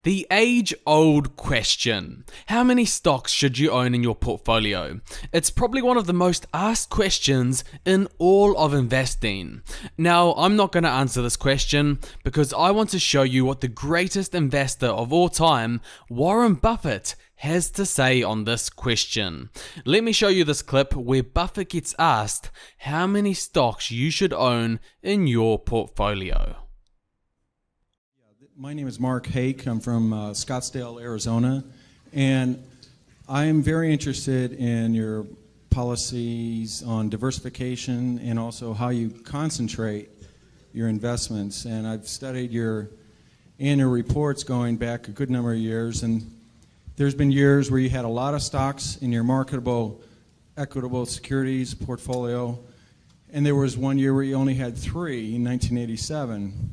The age-old question. How many stocks should you own in your portfolio? It's probably one of the most asked questions in all of investing. Now, I'm not going to answer this question because I want to show you what the greatest investor of all time, Warren Buffett, has to say on this question. Let me show you this clip where Buffett gets asked how many stocks you should own in your portfolio. My name is Mark Hake. I'm from Scottsdale, Arizona, and I am very interested in your policies on diversification and also how you concentrate your investments. And I've studied your annual reports going back a good number of years, and there's been years where you had a lot of stocks in your marketable, equitable securities portfolio, and there was one year where you only had 3 in 1987.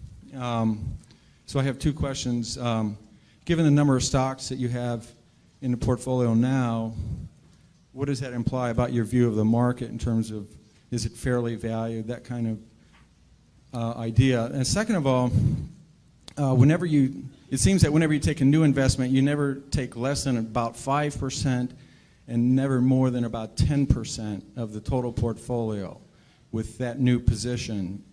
So I have 2 questions. Given the number of stocks that you have in the portfolio now, what does that imply about your view of the market in terms of, is it fairly valued, that kind of idea? And second of all, it seems that whenever you take a new investment, you never take less than about 5% and never more than about 10% of the total portfolio with that new position.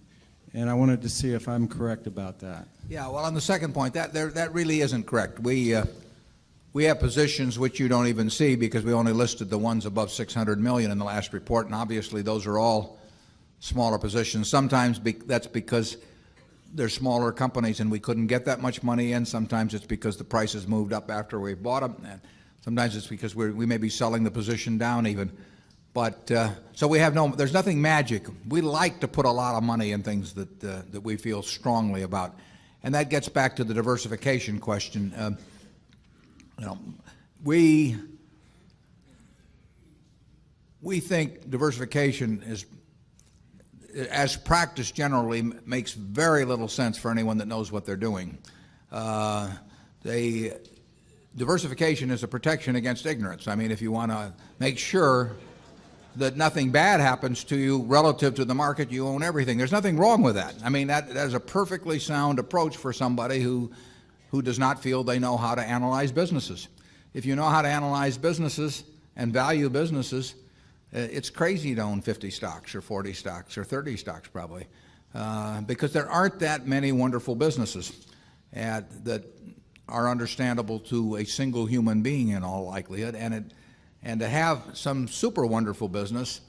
And I wanted to see if I'm correct about that. Yeah, well, on the second point, that really isn't correct. We have positions which you don't even see because we only listed the ones above 600 million in the last report, and obviously those are all smaller positions. Sometimes that's because they're smaller companies and we couldn't get that much money in. Sometimes it's because the prices moved up after we bought them, and sometimes it's because we may be selling the position down even. But so there's nothing magic. We like to put a lot of money in things that we feel strongly about, and that gets back to the diversification question. We think diversification is, as practiced generally, makes very little sense for anyone that knows what they're doing. Diversification is a protection against ignorance. I mean, if you want to make sure that nothing bad happens to you relative to the market, you own everything. There's nothing wrong with that. I mean, that is a perfectly sound approach for somebody who does not feel they know how to analyze businesses. If you know how to analyze businesses and value businesses, it's crazy to own 50 stocks or 40 stocks or 30 stocks probably, because there aren't that many wonderful businesses that are understandable to a single human being in all likelihood. And to have some super wonderful business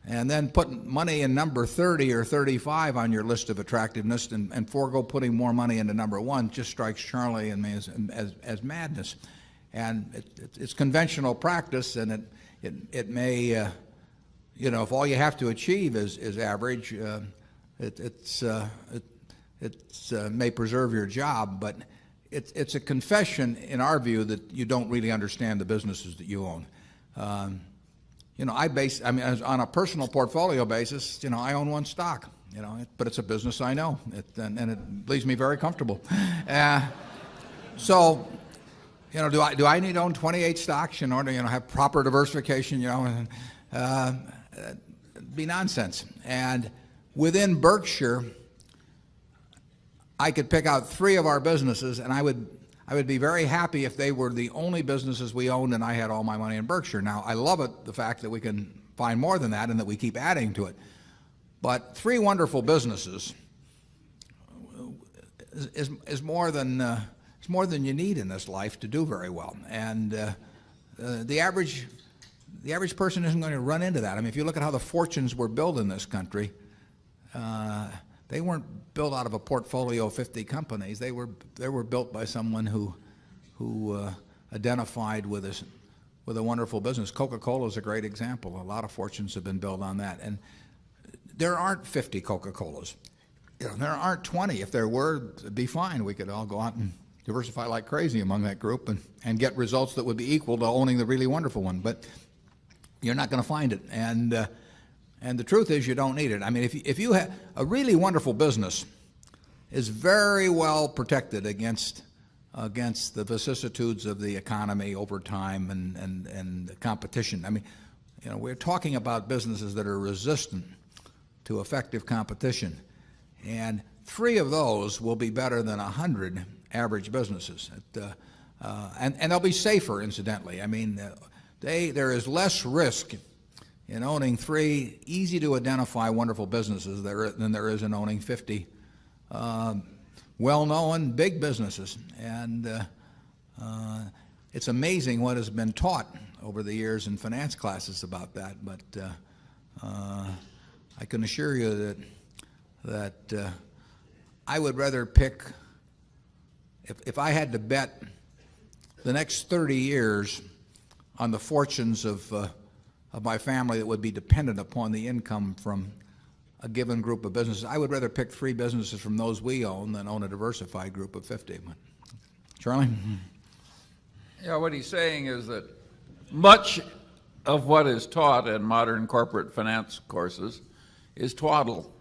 and then put money in number 30 or 35 on your list of attractiveness and forego putting more money into number 1 just strikes Charlie and me as madness. And it's conventional practice, and it may, if all you have to achieve is average, it may preserve your job, but it's a confession in our view that you don't really understand the businesses that you own. On a personal portfolio basis, I own 1 stock, but it's a business I know, and it leaves me very comfortable. So, do I need to own 28 stocks in order to have proper diversification? It'd be nonsense. And within Berkshire, I could pick out 3 of our businesses, and I would be very happy if they were the only businesses we owned and I had all my money in Berkshire. Now, I love the fact that we can find more than that and that we keep adding to it. But 3 wonderful businesses is more than you need in this life to do very well. And the average person isn't going to run into that. I mean, if you look at how the fortunes were built in this country, they weren't built out of a portfolio of 50 companies. They were built by someone who identified with a wonderful business. Coca-Cola is a great example. A lot of fortunes have been built on that. And there aren't 50 Coca-Colas. There aren't 20. If there were, it'd be fine. We could all go out and diversify like crazy among that group and get results that would be equal to owning the really wonderful one. But you're not going to find it. And the truth is, you don't need it. I mean, if you have a really wonderful business, is very well protected against the vicissitudes of the economy over time and competition. I mean, we're talking about businesses that are resistant to effective competition, and 3 of those will be better than 100 average businesses. And they'll be safer, incidentally. I mean, there is less risk in owning 3 easy-to-identify wonderful businesses than there is in owning 50 well-known big businesses. And it's amazing what has been taught over the years in finance classes about that. But I can assure you that I would rather pick, if I had to bet the next 30 years on the fortunes of my family that would be dependent upon the income from a given group of businesses, I would rather pick 3 businesses from those we own than own a diversified group of 50. Charlie? Yeah, what he's saying is that much of what is taught in modern corporate finance courses is twaddle.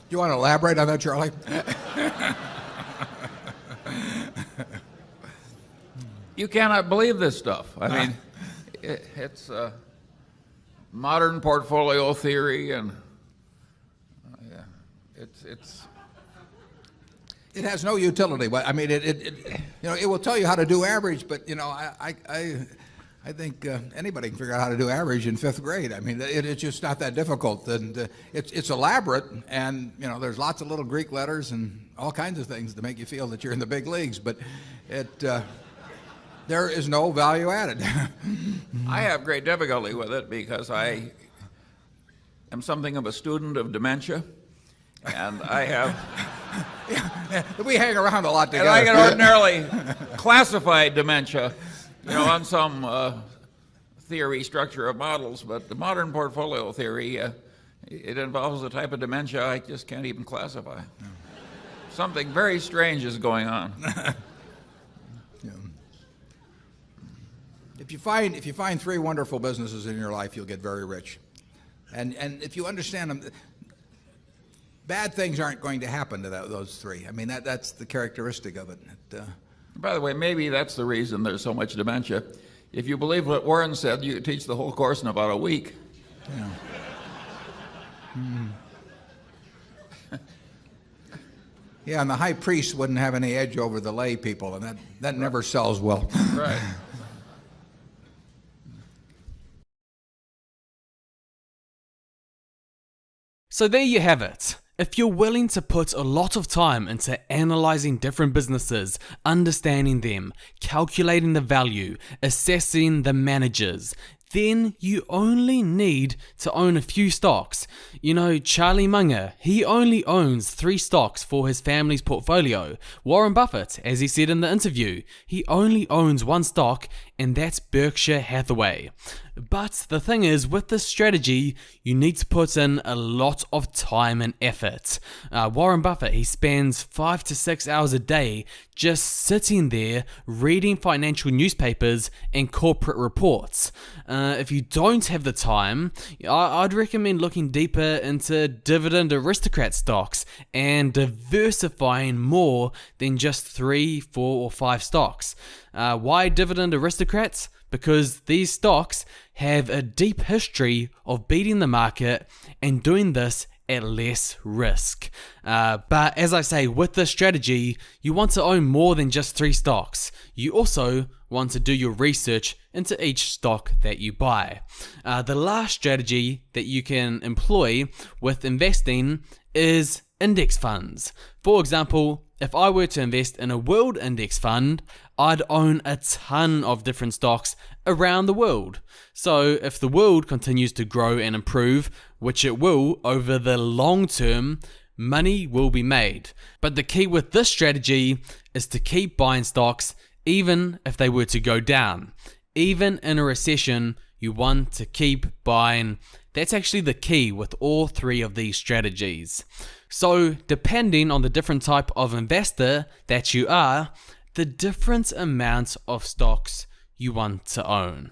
You want to elaborate on that, Charlie? You cannot believe this stuff. I mean, it's modern portfolio theory, and it has no utility. But I mean, it will tell you how to do average. But I think anybody can figure out how to do average in 5th grade. I mean, it's just not that difficult. And it's elaborate, and there's lots of little Greek letters and all kinds of things to make you feel that you're in the big leagues. But there is no value added. I have great difficulty with it because I am something of a student of dementia, and I have. Yeah, we hang around a lot together. And I get ordinarily classified dementia, on some theory structure of models, but the modern portfolio theory, it involves a type of dementia I just can't even classify. No. Something very strange is going on. Yeah. If you find 3 wonderful businesses in your life, you'll get very rich. And if you understand them, bad things aren't going to happen to those 3. I mean, that's the characteristic of it. By the way, maybe that's the reason there's so much dementia. If you believe what Warren said, you could teach the whole course in about a week. Yeah. Yeah, and the high priest wouldn't have any edge over the lay people, and that never sells well. Right. So there you have it. If you're willing to put a lot of time into analyzing different businesses, understanding them, calculating the value, assessing the managers, then you only need to own a few stocks. Charlie Munger, he only owns 3 stocks for his family's portfolio. Warren Buffett, as he said in the interview, he only owns 1 stock, and that's Berkshire Hathaway. But the thing is, with this strategy, you need to put in a lot of time and effort. Warren Buffett, he spends 5 to 6 hours a day just sitting there reading financial newspapers and corporate reports. If you don't have the time, I'd recommend looking deeper into dividend aristocrat stocks and diversifying more than just 3, 4, or 5 stocks. Why dividend aristocrats? Because these stocks have a deep history of beating the market and doing this at less risk. But as I say, with this strategy, you want to own more than just 3 stocks. You also want to do your research into each stock that you buy. The last strategy that you can employ with investing is index funds. For example, if I were to invest in a world index fund, I'd own a ton of different stocks around the world. So if the world continues to grow and improve, which it will over the long term, money will be made. But the key with this strategy is to keep buying stocks even if they were to go down. Even in a recession, you want to keep buying. That's actually the key with all 3 of these strategies. So depending on the different type of investor that you are, the different amount of stocks you want to own.